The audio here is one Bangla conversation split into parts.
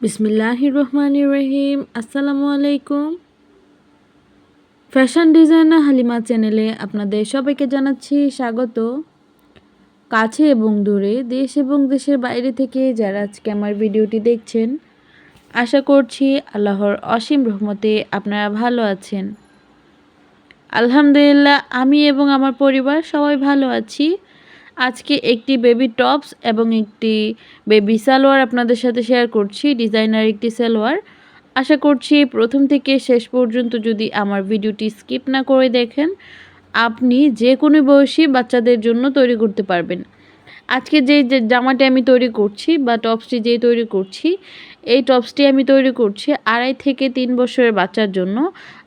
বিসমিল্লাহির রহমানির রহিম। আসসালামু আলাইকুম। ফ্যাশন ডিজাইনার হালিমা চ্যানেলে আপনাদের সবাইকে জানাচ্ছি স্বাগত। কাছে এবং দূরে, দেশ এবং দেশের বাইরে থেকে যারা আজকে আমার ভিডিওটি দেখছেন, আশা করছি আল্লাহর অসীম রহমতে আপনারা ভালো আছেন। আলহামদুলিল্লাহ, আমি এবং আমার পরিবার সবাই ভালো আছি। আজকে একটি বেবি টপস এবং একটি বেবি সালোয়ার আপনাদের সাথে শেয়ার করছি, ডিজাইনার একটি সালোয়ার। আশা করছি প্রথম থেকে শেষ পর্যন্ত যদি আমার ভিডিওটি স্কিপ না করে দেখেন, আপনি যে কোনো বয়সী বাচ্চাদের জন্য তৈরি করতে পারবেন। আজকে যে জামাটি আমি তৈরি করছি বা টপসটি যে তৈরি করছি, এই টপসটি আমি তৈরি করছি 2.5 থেকে 3 বছরের বাচ্চার জন্য।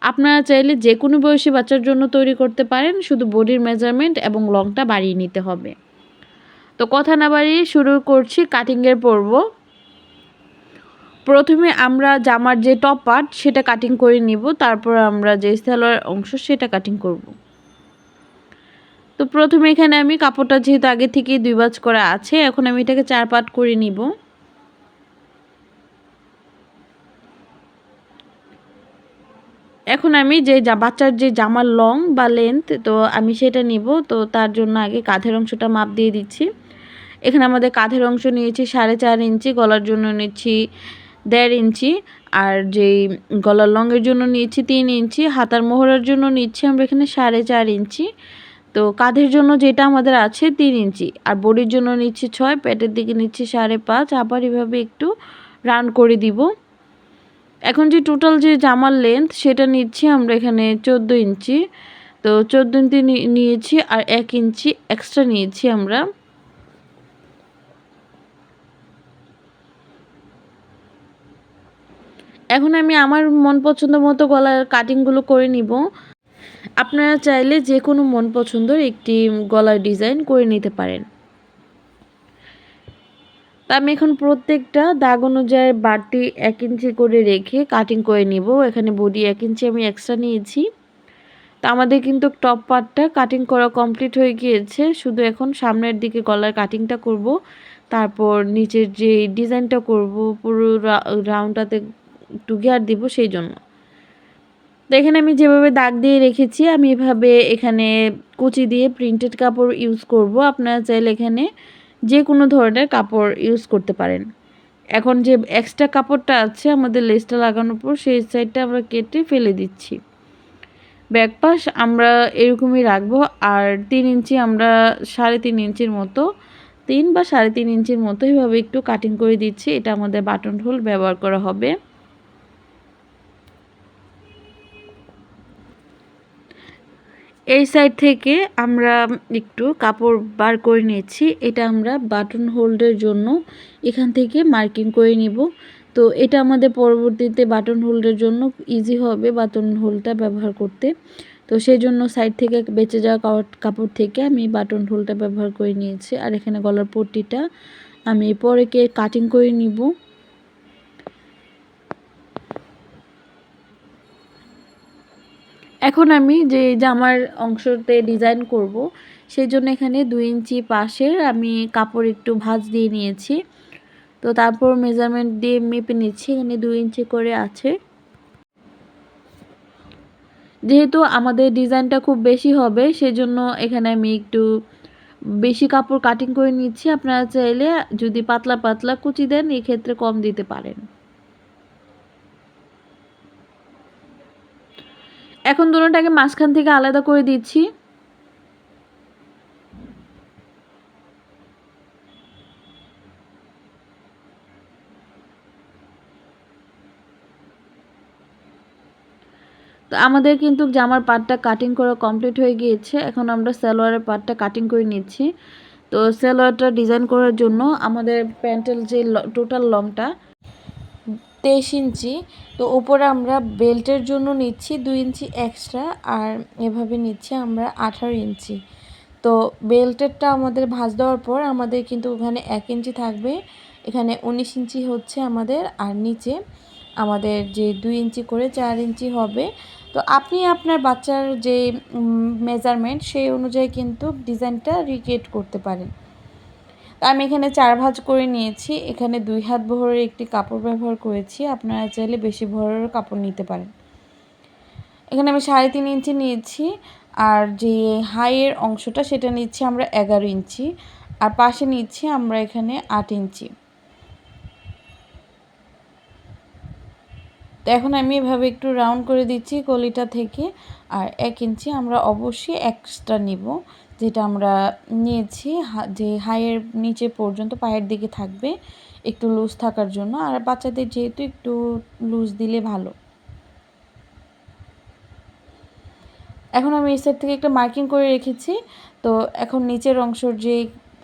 আপনারা চাইলে যে কোনো বয়সী বাচ্চার জন্য তৈরি করতে পারেন, শুধু বডির মেজারমেন্ট এবং লংটা বাড়িয়ে নিতে হবে। তো কথা না বাড়িয়ে শুরু করছি কাটিংয়ের পর্ব। প্রথমে আমরা জামার যে টপ পার্ট সেটা কাটিং করে নিব, তারপর আমরা যে সালোয়ার অংশ সেটা কাটিং করব। তো প্রথমে এখানে আমি কাপড়টা যেহেতু আগে থেকেই 2 ভাঁজ করা আছে, এখন আমি এটাকে 4 পার্ট করে নিব। এখন আমি যে বাচ্চার যে জামার লং বা লেন্থ, তো আমি সেটা নিব। তো তার জন্য আগে কাঁধের অংশটা মাপ দিয়ে দিচ্ছি। এখানে আমাদের কাঁধের অংশ নিয়েছি 4.5 ইঞ্চি, গলার জন্য নিচ্ছি 1.5 ইঞ্চি, আর যেই গলার লংয়ের জন্য নিয়েছি 3 ইঞ্চি, হাতার মোহরের জন্য নিচ্ছি আমরা এখানে 4.5 ইঞ্চি। তো কাঁধের জন্য যেটা আমাদের আছে 3 ইঞ্চি, আর বডির জন্য নিচ্ছি 6, পেটের দিকে নিচ্ছি 5.5। আবার এভাবে একটু রাউন্ড করে দিব। এখন যে টোটাল যে জামার লেন্থ সেটা নিচ্ছি আমরা এখানে 14 ইঞ্চি। তো 14 ইঞ্চি নিয়েছি, আর 1 ইঞ্চি এক্সট্রা নিয়েছি আমরা। এখন আমি আমার মন পছন্দ মতো গলার কাটিংগুলো করে নিব। আপনারা চাইলে যে কোনো মন পছন্দের একটি গলার ডিজাইন করে নিতে পারেন। তা আমি এখন প্রত্যেকটা দাগ অনুযায়ী বাড়তি 1 ইঞ্চি করে রেখে কাটিং করে নিব। এখানে বডি 1 ইঞ্চি আমি এক্সট্রা নিয়েছি। তা আমাদের কিন্তু টপ পার্টটা কাটিং করা কমপ্লিট হয়ে গিয়েছে, শুধু এখন সামনের দিকে গলার কাটিংটা করব, তারপর নিচের যে ডিজাইনটা করব পুরো রাউন্ডটাতে একটু গিয়ার দিব সেই জন্য। তো এখানে আমি যেভাবে দাগ দিয়ে রেখেছি, আমি এভাবে এখানে কুচি দিয়ে প্রিন্টেড কাপড় ইউজ করব। আপনারা চাইলে এখানে যে কোনো ধরনের কাপড় ইউজ করতে পারেন। এখন যে এক্সট্রা কাপড়টা আছে আমাদের লেসটা লাগানোর পর, সেই সাইডটা আমরা কেটে ফেলে দিচ্ছি। ব্যাক পাশ আমরা এরকমই রাখবো। আর 3 ইঞ্চি আমরা 3.5 ইঞ্চির মতো, 3 বা 3.5 ইঞ্চির মতো এইভাবে একটু কাটিং করে দিচ্ছি। এটা আমাদের বাটন হোল ব্যবহার করা হবে। এই সাইড থেকে আমরা একটু কাপড় বার করে নিয়েছি, এটা আমরা বাটন হোল্ডের জন্য এখান থেকে মার্কিং করে নিব। তো এটা আমাদের পরবর্তীতে বাটন হোল্ডের জন্য ইজি হবে বাটন হোলটা ব্যবহার করতে। তো সেই জন্য সাইড থেকে বেঁচে যাওয়া কাপড় থেকে আমি বাটন হোলটা ব্যবহার করে নিয়েছি। আর এখানে গলার পট্টিটা আমি পরে কাটিং করে নিব। এখন আমি যে জামার অংশতে ডিজাইন করব, সেই জন্য এখানে 2 ইঞ্চি পাশের আমি কাপড় একটু ভাঁজ দিয়ে নিয়েছি। তো তারপর মেজারমেন্ট দিয়ে মেপে নিচ্ছি, এখানে 2 ইঞ্চি করে আছে। যেহেতু আমাদের ডিজাইনটা খুব বেশি হবে, সেজন্য এখানে আমি একটু বেশি কাপড় কাটিং করে নিচ্ছি। আপনারা চাইলে যদি পাতলা পাতলা কুচি দেন, এক্ষেত্রে কম দিতে পারেন। এখন দুটোটাকে মাঝখান থেকে আলাদা করে দিচ্ছি। তো আমাদের কিন্তু জামার পার্টটা কাটিং করা কমপ্লিট হয়ে গিয়েছে। এখন আমরা সালোয়ারের পার্টটা কাটিং করে নিচ্ছি। তো সালোয়ারটা ডিজাইন করার জন্য আমাদের প্যান্টের যে টোটাল লংটা 23 ইঞ্চি। তো উপরে আমরা বেল্টের জন্য নিচ্ছি 2 ইঞ্চি এক্সট্রা, আর এভাবে নিচ্ছি আমরা 18 ইঞ্চি। তো বেল্টেরটা আমাদের ভাঁজ দেওয়ার পর আমাদের কিন্তু ওখানে 1 ইঞ্চি থাকবে, এখানে 19 ইঞ্চি হচ্ছে আমাদের, আর নিচে আমাদের যে 2 ইঞ্চি করে 4 ইঞ্চি হবে। তো আপনি আপনার বাচ্চার যে মেজারমেন্ট সেই অনুযায়ী কিন্তু ডিজাইনটা রিক্রিয়েট করতে পারেন। আমি এখানে 4 ভাঁজ করে নিয়েছি। এখানে 2 হাত বহরের একটি কাপড় ব্যবহার করেছি। আপনারা চাইলে বেশি বহরেরও কাপড় নিতে পারেন। এখানে আমি 3.5 ইঞ্চি নিয়েছি, আর যে হাইয়ের অংশটা সেটা নিচ্ছি আমরা 11 ইঞ্চি, আর পাশে নিচ্ছি আমরা এখানে 8 ইঞ্চি। তো এখন আমি এভাবে একটু রাউন্ড করে দিচ্ছি কলিটা থেকে, আর 1 ইঞ্চি আমরা অবশ্যই এক্সট্রা নিব, যেটা আমরা নিয়েছি যে হাইয়ের নিচে পর্যন্ত পায়ের দিকে থাকবে, একটু লুজ থাকার জন্য। আর বাচ্চাদের যেহেতু একটু লুজ দিলে ভালো। এখন আমি এই সাইড থেকে একটা মার্কিং করে রেখেছি। তো এখন নিচের অংশের যে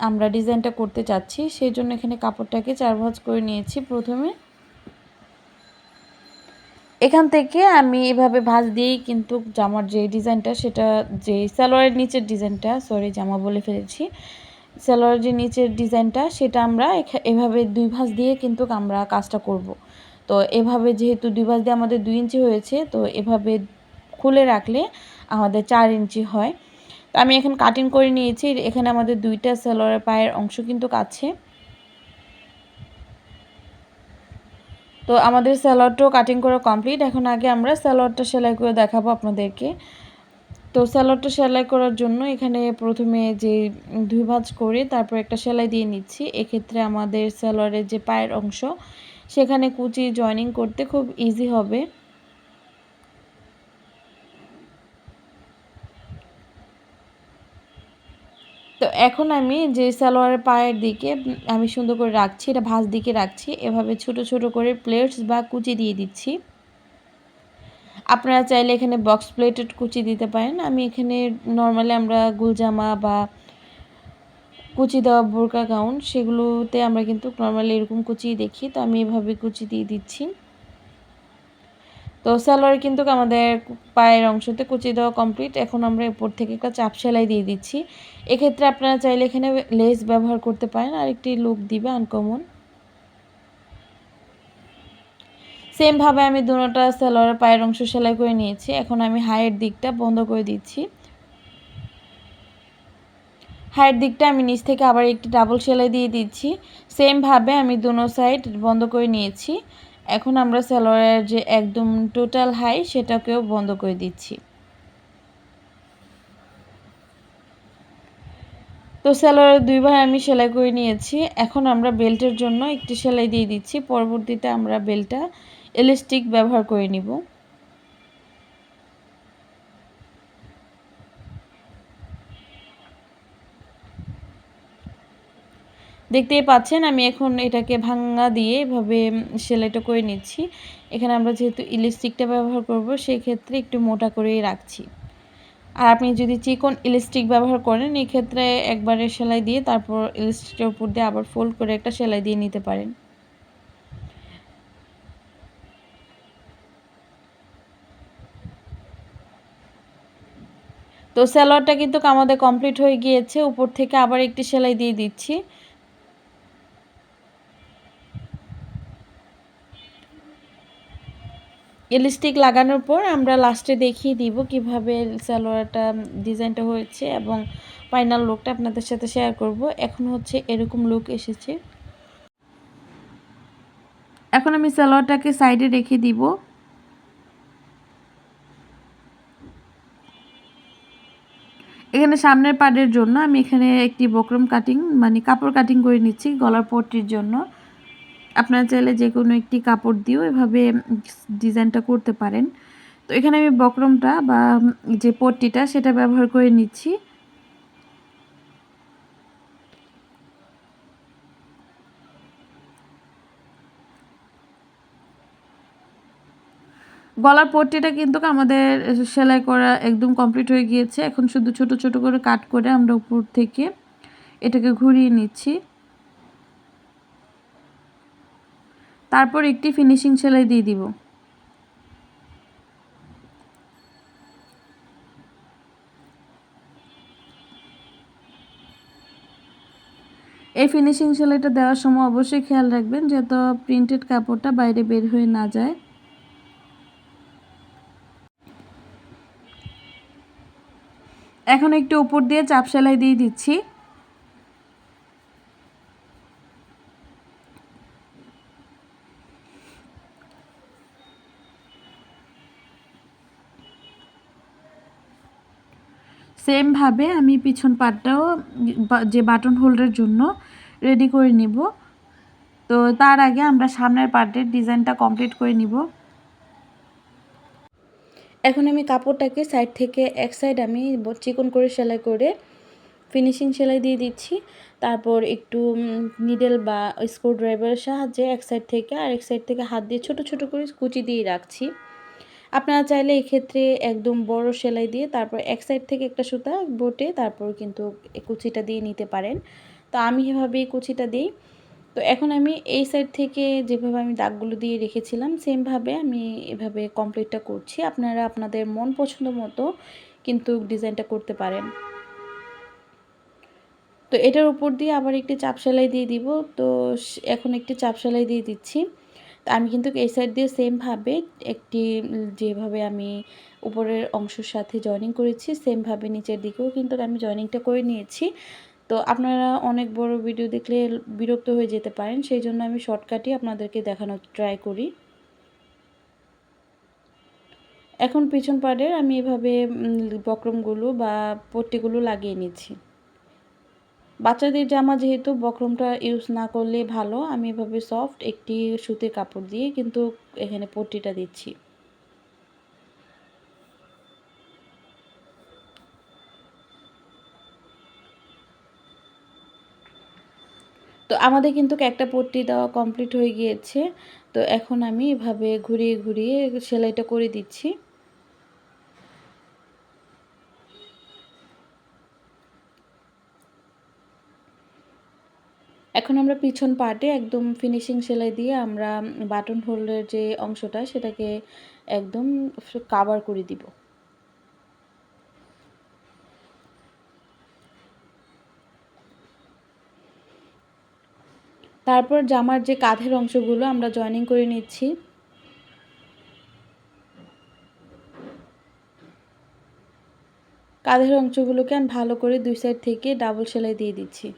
আমরা ডিজাইনটা করতে চাচ্ছি, সেই জন্য এখানে কাপড়টাকে 4 ভাঁজ করে নিয়েছি প্রথমে। এখান থেকে আমি এভাবে ভাঁজ দিয়েই কিন্তু জামার যে ডিজাইনটা, সেটা যে সালোয়ারের নিচের ডিজাইনটা, সরি জামা বলে ফেলেছি, সালোয়ারের যে নিচের ডিজাইনটা সেটা আমরা এভাবে 2 ভাঁজ দিয়ে কিন্তু আমরা কাজটা করব। তো এভাবে যেহেতু 2 ভাঁজ দিয়ে আমাদের 2 ইঞ্চি হয়েছে, তো এভাবে খুলে রাখলে আমাদের 4 ইঞ্চি হয়। তো আমি এখন কাটিং করে নিয়েছি। এখানে আমাদের 2টা সালোয়ারের পায়ের অংশ কিন্তু আছে। তো আমাদের সালোয়ারটাও কাটিং করা কমপ্লিট। এখন আগে আমরা সালোয়ারটা সেলাই করে দেখাবো আপনাদেরকে। তো সালোয়ারটা সেলাই করার জন্য এখানে প্রথমে যে 2 ভাঁজ করে তারপর একটা সেলাই দিয়ে নিচ্ছি। এক্ষেত্রে আমাদের সালোয়ারের যে পায়ের অংশ, সেখানে কুচি জয়েনিং করতে খুব ইজি হবে। তো এখন আমি যে সালোয়ারের পায়ের দিকে আমি সুন্দর করে রাখছি, এটা ভাঁজ দিকে রাখছি। এভাবে ছোট ছোট করে প্লেটস বা কুচি দিয়ে দিচ্ছি। আপনারা চাইলে এখানে বক্স প্লেটেড কুচি দিতে পারেন। আমি এখানে নর্মালি আমরা গুলজামা বা কুচি দেওয়া বোরকা গাউন, সেগুলোতে আমরা কিন্তু নর্মালি এরকম কুচিই দেখি। তো আমি এভাবে কুচি দিয়ে দিচ্ছি। তো সালোয়ার কিন্তু আমাদের পায়ের অংশতে কুচি দেওয়া কমপ্লিট। এখন আমরা উপর থেকে একটা চাপ সেলাই দিয়ে দিচ্ছি। এক্ষেত্রে আপনারা চাইলে এখানে লেস ব্যবহার করতে পারেন, আর একটি লুক দিবে আনকমন। সেমভাবে আমি দুটোটা সালোয়ারের পায়ের অংশ সেলাই করে নিয়েছি। এখন আমি হাইয়ের দিকটা বন্ধ করে দিচ্ছি। হাইয়ের দিকটা আমি নিচ থেকে আবার একটি ডাবল সেলাই দিয়ে দিচ্ছি। সেমভাবে আমি দুনো সাইড বন্ধ করে নিয়েছি। এখন আমরা সালোয়ারের যে একদম টোটাল হাই, সেটাকেও বন্ধ করে দিচ্ছি। তো সালোয়ারের 2 বার আমি সেলাই করে নিয়েছি। এখন আমরা বেল্টের জন্য একটি সেলাই দিয়ে দিচ্ছি। পরবর্তীতে আমরা বেল্টটা ইলাস্টিক ব্যবহার করে নিব। দেখতেই পাচ্ছেন আমি এখন এটাকে ভাঙা দিয়ে এভাবে সেলাইটা করে নিচ্ছি। এখানে আমরা যেহেতু ইলাস্টিকটা ব্যবহার করব, সেই ক্ষেত্রে একটু মোটা করেই রাখছি। আর আপনি যদি চিকন ইলাস্টিক ব্যবহার করেন, এই ক্ষেত্রে একবারে সেলাই দিয়ে তারপর ইলাস্টিকের উপর দিয়ে আবার ফোল্ড করে একটা সেলাই দিয়ে নিতে পারেন। তো সালোয়ারটা কিন্তু আমাদের কমপ্লিট হয়ে গিয়েছে। উপর থেকে আবার একটি সেলাই দিয়ে দিচ্ছি। ইলাস্টিক লাগানোর পর আমরা লাস্টে দেখিয়ে দিব কিভাবে সালোয়ারটা ডিজাইনটা হয়েছে, এবং ফাইনাল লুকটা আপনাদের সাথে শেয়ার করব। এখন হচ্ছে এরকম লুক এসেছে। এখন আমি সালোয়ারটাকে সাইডে রেখে দিব। এখানে সামনের পাড়ের জন্য আমি এখানে একটি বক্রম কাটিং মানে কাপড় কাটিং করে নিচ্ছি গলার পট্টির জন্য। আপনারা চাইলে যে কোনো একটি কাপড় দিয়েও এভাবে ডিজাইনটা করতে পারেন। তো এখানে আমি বক্রমটা বা যে পট্টিটা সেটা ব্যবহার করে নিচ্ছি। গলার পট্টিটা কিন্তু আমাদের সেলাই করা একদম কমপ্লিট হয়ে গিয়েছে। এখন শুধু ছোট ছোট করে কাট করে আমরা উপর থেকে এটাকে ঘুরিয়ে নিচ্ছি। তারপর একটি ফিনিশিং সেলাই দিয়ে দিব। এই ফিনিশিং সেলাইটা দেওয়ার সময় অবশ্যই খেয়াল রাখবেন যাতে প্রিন্টেড কাপড়টা বাইরে বের হয়ে না যায়। এখন একটু উপর দিয়ে চাপ সেলাই দিয়ে দিচ্ছি। সেমভাবে আমি পিছন পাটটাও যে বাটন হোলের জন্য রেডি করে নিব। তো তার আগে আমরা সামনের পার্টের ডিজাইনটা কমপ্লিট করে নিব। এখন আমি কাপড়টাকে সাইড থেকে এক সাইড আমি চিকন করে সেলাই করে ফিনিশিং সেলাই দিয়ে দিচ্ছি। তারপর একটু নিডেল বা স্ক্রু ড্রাইভারের সাহায্যে এক সাইড থেকে আরেক সাইড থেকে হাত দিয়ে ছোট ছোট করে কুচি দিয়ে রাখছি। আপনারা চাইলে এক্ষেত্রে একদম বড় সেলাই দিয়ে তারপর এক সাইড থেকে একটা সুতা বটে তারপর কিন্তু কুচিটা দিয়ে নিতে পারেন। তো আমি এভাবেই কুচিটা দিই। তো এখন আমি এই সাইড থেকে যেভাবে আমি দাগগুলো দিয়ে রেখেছিলাম সেমভাবে আমি এভাবে কমপ্লিটটা করছি। আপনারা আপনাদের মন পছন্দ মতো কিন্তু ডিজাইনটা করতে পারেন। তো এটার উপর দিয়ে আবার একটি চাপ সেলাই দিয়ে দিব। তো এখন একটি চাপ সেলাই দিয়ে দিচ্ছি। তো আমি কিন্তু এই সাইড দিয়ে সেমভাবে একটি যেভাবে আমি উপরের অংশের সাথে জয়েনিং করেছি সেমভাবে নিচের দিকেও কিন্তু আমি জয়েনিংটা করে নিয়েছি। তো আপনারা অনেক বড় ভিডিও দেখলে বিরক্ত হয়ে যেতে পারেন, সেই জন্য আমি শর্টকাটই আপনাদেরকে দেখানোর ট্রাই করি। এখন পিছন পাড়ের আমি এভাবে বক্রমগুলো বা পট্টিগুলো লাগিয়ে নিচ্ছি। বাচ্চাদের জামা যেহেতু বক্রমটা ইউজ না করলে ভালো, আমি এভাবে সফট একটি সুতির কাপড় দিয়ে কিন্তু এখানে পট্টিটা দিচ্ছি। তো আমাদের কিন্তু একটা পট্টি দেওয়া কমপ্লিট হয়ে গিয়েছে। তো এখন আমি এভাবে ঘুরিয়ে ঘুরিয়ে সেলাইটা করে দিচ্ছি। এখন আমরা পিছন পার্টে একদম ফিনিশিং সেলাই দিয়ে আমরা বাটন হোলের যে অংশটা সেটাকে একদম কাভার করে দিব। তারপর জামার যে কাঁধের অংশগুলো আমরা জয়েনিং করে নিচ্ছি। কাঁধের অংশগুলোকে আমি ভালো করে দুই সাইড থেকে ডাবল সেলাই দিয়ে দিচ্ছি।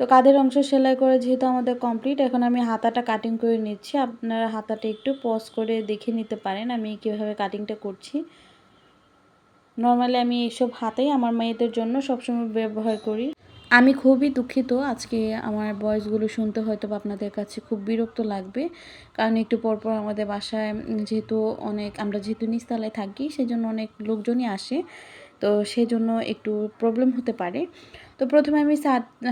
তো কাঁধের অংশ সেলাই করে যেহেতু আমাদের কমপ্লিট, এখন আমি হাতাটা কাটিং করে নিচ্ছি। আপনারা হাতাটা একটু পজ করে দেখে নিতে পারেন আমি কীভাবে কাটিংটা করছি। নর্মালি আমি এইসব হাতাই আমার মেয়েদের জন্য সবসময় ব্যবহার করি। আমি খুবই দুঃখিত, আজকে আমার ভয়েসগুলো শুনতে হয়তো আপনাদের কাছে খুব বিরক্ত লাগবে, কারণ একটু পরপর আমাদের বাসায় যেহেতু আমরা যেহেতু নিচতলায় থাকি সেজন্য অনেক লোকজনই আসে, তো সেজন্য একটু প্রবলেম হতে পারে। তো প্রথমে আমি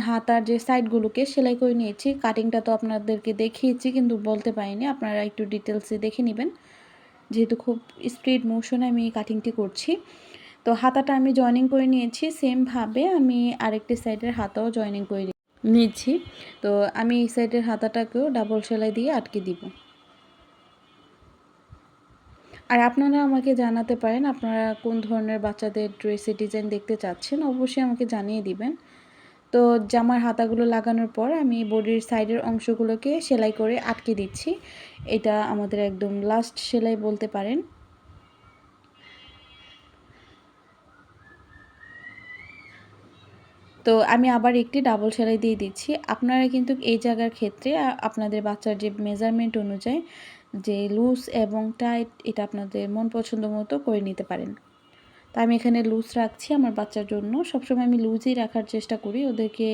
হাতার যে সাইডগুলোকে সেলাই করে নিয়েছি। কাটিংটা তো আপনাদেরকে দেখিয়েছি কিন্তু বলতে পারিনি, আপনারা একটু ডিটেলসে দেখে নেবেন যেহেতু খুব স্পিড মোশনে আমি কাটিংটি করছি। তো হাতাটা আমি জয়েনিং করে নিয়েছি, সেমভাবে আমি আরেকটি সাইডের হাতাও জয়েনিং করে নিয়েছি। তো আমি এই সাইডের হাতাটাকেও ডাবল সেলাই দিয়ে আটকে দিব। আর আপনারা আমাকে জানাতে পারেন আপনারা কোন ধরনের বাচ্চাদের ড্রেসের ডিজাইন দেখতে চাচ্ছেন, অবশ্যই আমাকে জানিয়ে দিবেন। তো জামার হাতাগুলো লাগানোর পর আমি বডির সাইডের অংশগুলোকে সেলাই করে আটকে দিচ্ছি। এটা আমাদের একদম লাস্ট সেলাই বলতে পারেন। তো আমি আবার একটি ডাবল সেলাই দিয়ে দিচ্ছি। আপনারা কিন্তু এই জায়গার ক্ষেত্রে আপনাদের বাচ্চার যে মেজারমেন্ট অনুযায়ী যে লুজ এবং টাইট এটা আপনাদের মন পছন্দ মতো করে নিতে পারেন। তো আমি এখানে লুজ রাখছি আমার বাচ্চার জন্য। সবসময় আমি লুজই রাখার চেষ্টা করি। ওদেরকে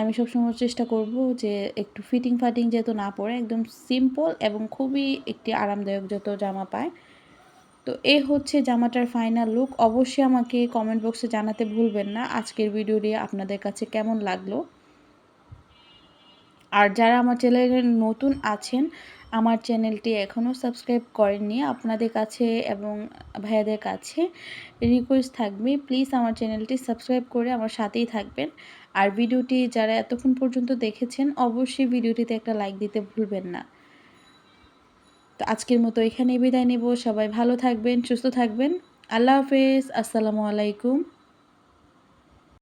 আমি সবসময় চেষ্টা করব যে একটু ফিটিং ফাটিং যাতে না পড়ে, একদম সিম্পল এবং খুবই একটি আরামদায়ক যত জামা পায়। তো এই হচ্ছে জামাটার ফাইনাল লুক। অবশ্যই আমাকে কমেন্ট বক্সে জানাতে ভুলবেন না আজকের ভিডিওটি আপনাদের কাছে কেমন লাগলো। আর যারা আমার চ্যানেলে নতুন আছেন, আমার চ্যানেলটি এখনও সাবস্ক্রাইব করেননি, আপনাদের কাছে এবং ভাইয়াদের কাছে রিকোয়েস্ট থাকবে প্লিজ আমার চ্যানেলটি সাবস্ক্রাইব করে আমার সাথেই থাকবেন। আর ভিডিওটি যারা এতক্ষণ পর্যন্ত দেখেছেন অবশ্যই ভিডিওটিতে একটা লাইক দিতে ভুলবেন না। তো আজকের মতো এখানেই বিদায় নেব। সবাই ভালো থাকবেন, সুস্থ থাকবেন। আল্লাহ হাফেজ, আসসালামু আলাইকুম।